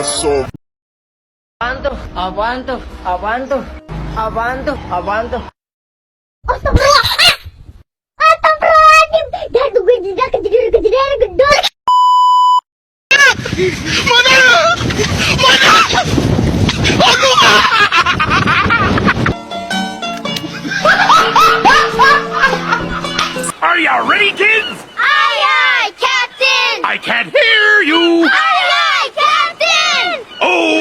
payaso. Apaan tuh? Apaan tuh? Apaan tuh? Apaan tuh? Apaan tuh? Astagfirullah. Astagfirullahaladzim. Dah tuh gue jedar kejedar gedor. Are you ready, kids? Aye, aye, Captain. I can't hear you. Aye, aye, Captain. Oh!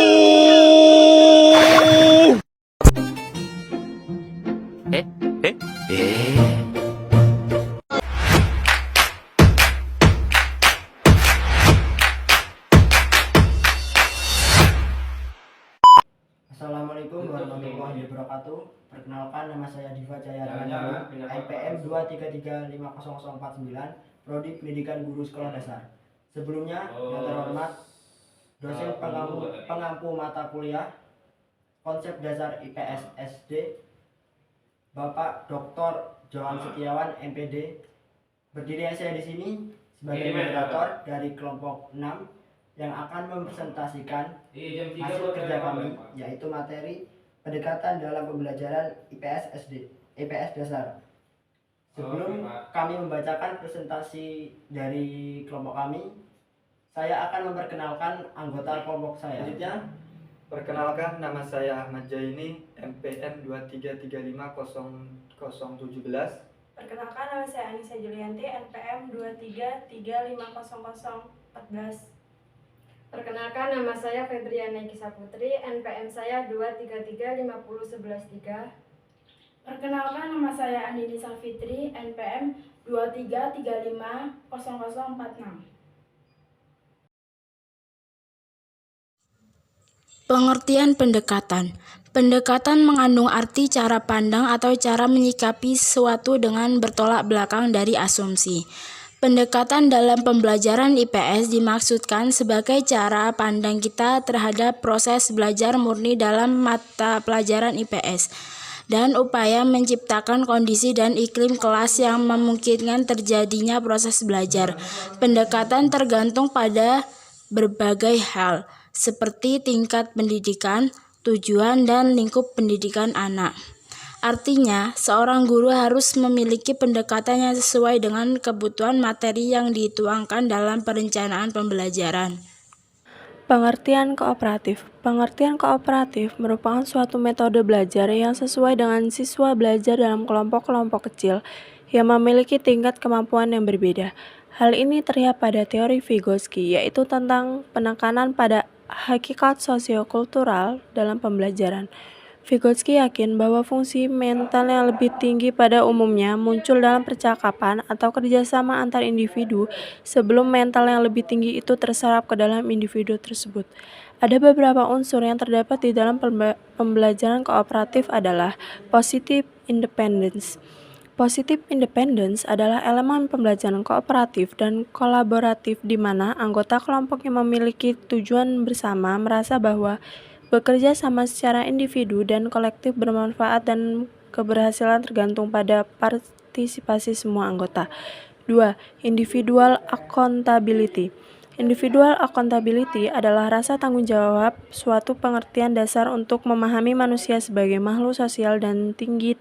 Assalamualaikum warahmatullahi wabarakatuh. Perkenalkan, nama saya Diva Jaya Ramadhani, IPM 2335049, Prodi Pendidikan Guru Sekolah Dasar. Sebelumnya, yang terhormat dosen pengampu mata kuliah Konsep Dasar IPS SD, Bapak Dr. Johan Setiawan, MPD. Berdiri saya di sini sebagai moderator dari kelompok 6 yang akan mempresentasikan hasil kerja kami, yaitu materi pendekatan dalam pembelajaran IPS dasar. Sebelum kami membacakan presentasi dari kelompok kami, saya akan memperkenalkan anggota kelompok saya. Selanjutnya, perkenalkan, nama saya Ahmad Jaini, MPN 2335017. Perkenalkan, nama saya Anissa Julianti, NPM 2335014. Perkenalkan, nama saya Febriana Ikisa Putri, NPM saya 233501113. Perkenalkan, nama saya Andini Salfitri, NPM 233500046. Pengertian pendekatan. Pendekatan mengandung arti cara pandang atau cara menyikapi sesuatu dengan bertolak belakang dari asumsi. Pendekatan dalam pembelajaran IPS dimaksudkan sebagai cara pandang kita terhadap proses belajar murni dalam mata pelajaran IPS dan upaya menciptakan kondisi dan iklim kelas yang memungkinkan terjadinya proses belajar. Pendekatan tergantung pada berbagai hal, seperti tingkat pendidikan, tujuan, dan lingkup pendidikan anak. Artinya, seorang guru harus memiliki pendekatan yang sesuai dengan kebutuhan materi yang dituangkan dalam perencanaan pembelajaran. Pengertian kooperatif. Pengertian kooperatif merupakan suatu metode belajar yang sesuai dengan siswa belajar dalam kelompok-kelompok kecil yang memiliki tingkat kemampuan yang berbeda. Hal ini terlihat pada teori Vygotsky, yaitu tentang penekanan pada hakikat sosiokultural dalam pembelajaran. Vygotsky yakin bahwa fungsi mental yang lebih tinggi pada umumnya muncul dalam percakapan atau kerjasama antar individu sebelum mental yang lebih tinggi itu terserap ke dalam individu tersebut. Ada beberapa unsur yang terdapat di dalam pembelajaran kooperatif adalah positive independence. Positive independence adalah elemen pembelajaran kooperatif dan kolaboratif di mana anggota kelompok yang memiliki tujuan bersama merasa bahwa bekerja sama secara individu dan kolektif bermanfaat dan keberhasilan tergantung pada partisipasi semua anggota. 2. Individual accountability. Individual accountability adalah rasa tanggung jawab, suatu pengertian dasar untuk memahami manusia sebagai makhluk sosial dan tinggi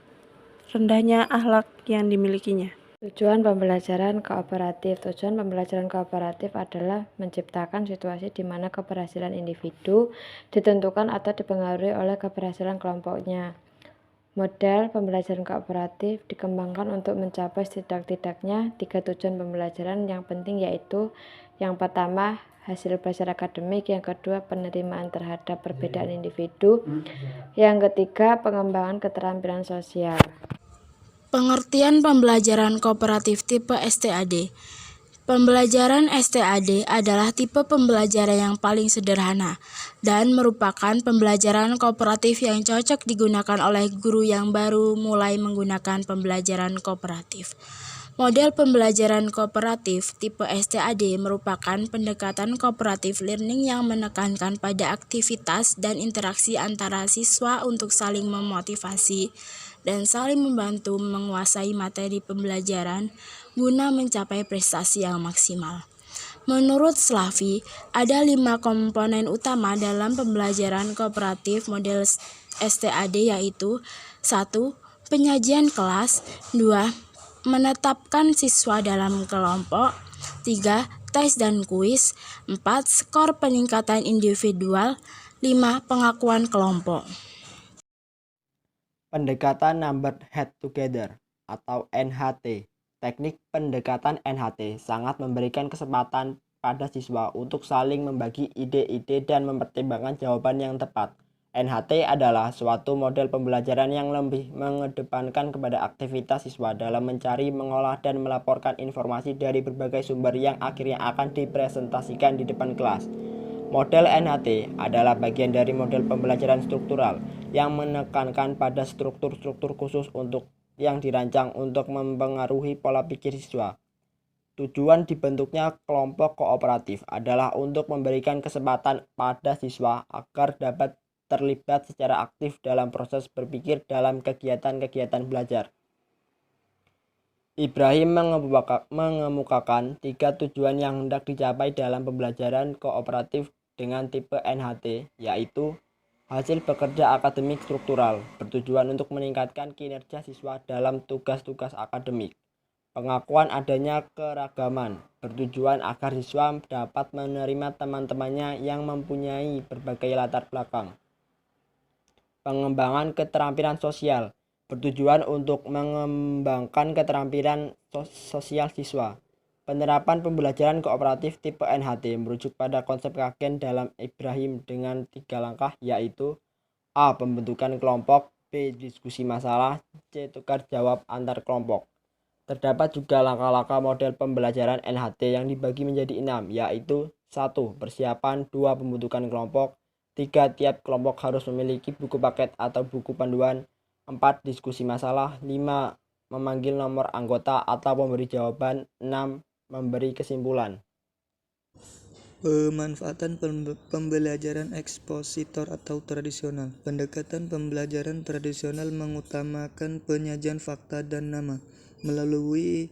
rendahnya akhlak yang dimilikinya. Tujuan pembelajaran kooperatif. Tujuan pembelajaran kooperatif adalah menciptakan situasi di mana keberhasilan individu ditentukan atau dipengaruhi oleh keberhasilan kelompoknya. Model pembelajaran kooperatif dikembangkan untuk mencapai setidak-tidaknya 3 tujuan pembelajaran yang penting, yaitu yang pertama, hasil belajar akademik, yang kedua, penerimaan terhadap perbedaan individu, yang ketiga, pengembangan keterampilan sosial. Pengertian pembelajaran kooperatif tipe STAD. Pembelajaran STAD adalah tipe pembelajaran yang paling sederhana dan merupakan pembelajaran kooperatif yang cocok digunakan oleh guru yang baru mulai menggunakan pembelajaran kooperatif. Model pembelajaran kooperatif tipe STAD merupakan pendekatan kooperatif learning yang menekankan pada aktivitas dan interaksi antara siswa untuk saling memotivasi dan saling membantu menguasai materi pembelajaran guna mencapai prestasi yang maksimal. Menurut Slavi, ada 5 komponen utama dalam pembelajaran kooperatif model STAD, yaitu 1. Penyajian kelas, 2. Menetapkan siswa dalam kelompok, 3. Tes dan kuis, 4. Skor peningkatan individual, 5. Pengakuan kelompok. Pendekatan Number Head Together atau NHT. Teknik pendekatan NHT sangat memberikan kesempatan pada siswa untuk saling membagi ide-ide dan mempertimbangkan jawaban yang tepat. NHT adalah suatu model pembelajaran yang lebih mengedepankan kepada aktivitas siswa dalam mencari, mengolah, dan melaporkan informasi dari berbagai sumber yang akhirnya akan dipresentasikan di depan kelas. Model NHT adalah bagian dari model pembelajaran struktural yang menekankan pada struktur-struktur khusus yang dirancang untuk mempengaruhi pola pikir siswa. Tujuan dibentuknya kelompok kooperatif adalah untuk memberikan kesempatan pada siswa agar dapat terlibat secara aktif dalam proses berpikir dalam kegiatan-kegiatan belajar. Ibrahim mengemukakan 3 tujuan yang hendak dicapai dalam pembelajaran kooperatif dengan tipe NHT, yaitu hasil bekerja akademik struktural, bertujuan untuk meningkatkan kinerja siswa dalam tugas-tugas akademik. Pengakuan adanya keragaman, bertujuan agar siswa dapat menerima teman-temannya yang mempunyai berbagai latar belakang. Pengembangan keterampilan sosial, bertujuan untuk mengembangkan keterampilan sosial siswa. Penerapan pembelajaran kooperatif tipe NHT merujuk pada konsep Kagen dalam Ibrahim dengan 3 langkah, yaitu A. Pembentukan kelompok, B. Diskusi masalah, C. Tukar jawab antar kelompok. Terdapat juga langkah-langkah model pembelajaran NHT yang dibagi menjadi 6, yaitu 1. Persiapan, 2. Pembentukan kelompok, 3. Tiap kelompok harus memiliki buku paket atau buku panduan, 4. Diskusi masalah, 5. Memanggil nomor anggota atau pemberi jawaban, 6. Memberi kesimpulan. Pemanfaatan pembelajaran ekspositor atau tradisional. Pendekatan pembelajaran tradisional mengutamakan penyajian fakta dan nama. Melalui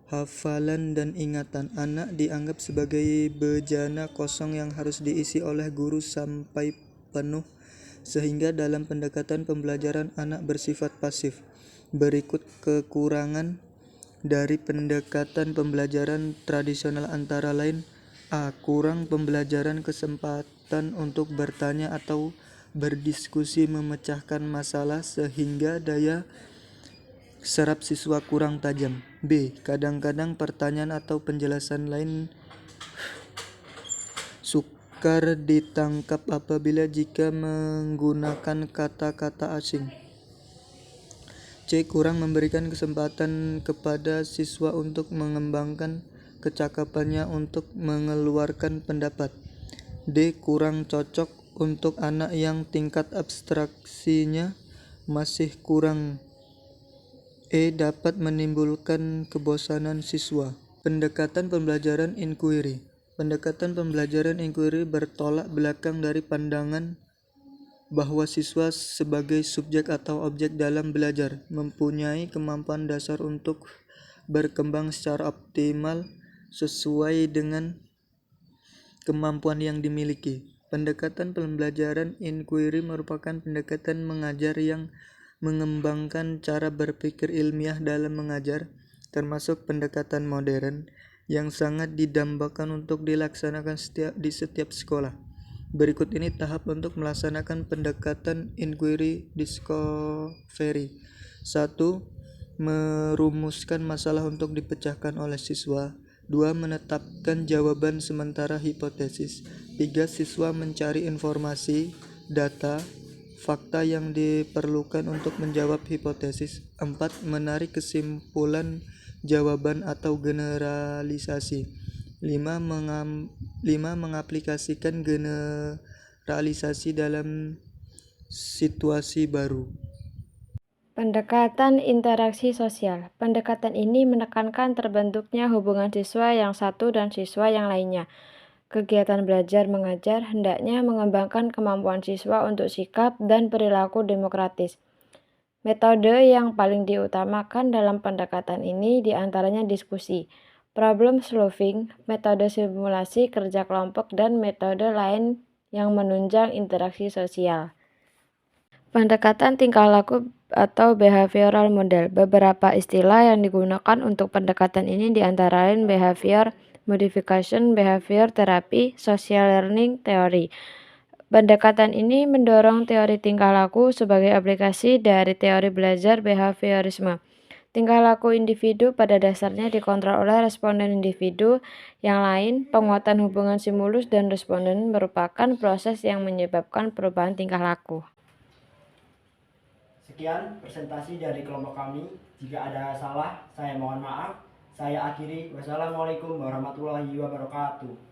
hafalan dan ingatan, anak dianggap sebagai bejana kosong yang harus diisi oleh guru sampai penuh, sehingga dalam pendekatan pembelajaran anak bersifat pasif. Berikut kekurangan dari pendekatan pembelajaran tradisional antara lain: A. Kurang pembelajaran kesempatan untuk bertanya atau berdiskusi memecahkan masalah sehingga daya serap siswa kurang tajam. B. Kadang-kadang pertanyaan atau penjelasan lain sukar ditangkap apabila jika menggunakan kata-kata asing. C. Kurang memberikan kesempatan kepada siswa untuk mengembangkan kecakapannya untuk mengeluarkan pendapat. D. Kurang cocok untuk anak yang tingkat abstraksinya masih kurang. E. Dapat menimbulkan kebosanan siswa. Pendekatan pembelajaran inquiry. Pendekatan pembelajaran inquiry bertolak belakang dari pandangan bahwa siswa sebagai subjek atau objek dalam belajar mempunyai kemampuan dasar untuk berkembang secara optimal sesuai dengan kemampuan yang dimiliki. Pendekatan pembelajaran inquiry merupakan pendekatan mengajar yang mengembangkan cara berpikir ilmiah dalam mengajar, termasuk pendekatan modern yang sangat didambakan untuk dilaksanakan di setiap sekolah. Berikut ini tahap untuk melaksanakan pendekatan inquiry discovery. 1. Merumuskan masalah untuk dipecahkan oleh siswa. 2. Menetapkan jawaban sementara hipotesis. 3. Siswa mencari informasi, data, fakta yang diperlukan untuk menjawab hipotesis. 4. Menarik kesimpulan jawaban atau generalisasi. 5. Mengaplikasikan generalisasi dalam situasi baru. Pendekatan interaksi sosial. Pendekatan ini menekankan terbentuknya hubungan siswa yang satu dan siswa yang lainnya. Kegiatan belajar mengajar hendaknya mengembangkan kemampuan siswa untuk sikap dan perilaku demokratis. Metode yang paling diutamakan dalam pendekatan ini diantaranya diskusi. problem solving, metode simulasi kerja kelompok, dan metode lain yang menunjang interaksi sosial. Pendekatan tingkah laku atau behavioral model. Beberapa istilah yang digunakan untuk pendekatan ini diantara lain behavior modification, behavior therapy, social learning theory. Pendekatan ini mendorong teori tingkah laku sebagai aplikasi dari teori belajar behaviorisme. Tingkah laku individu pada dasarnya dikontrol oleh responden individu yang lain. Penguatan hubungan stimulus dan responden merupakan proses yang menyebabkan perubahan tingkah laku. Sekian presentasi dari kelompok kami. Jika ada salah, saya mohon maaf. Saya akhiri. Wassalamualaikum warahmatullahi wabarakatuh.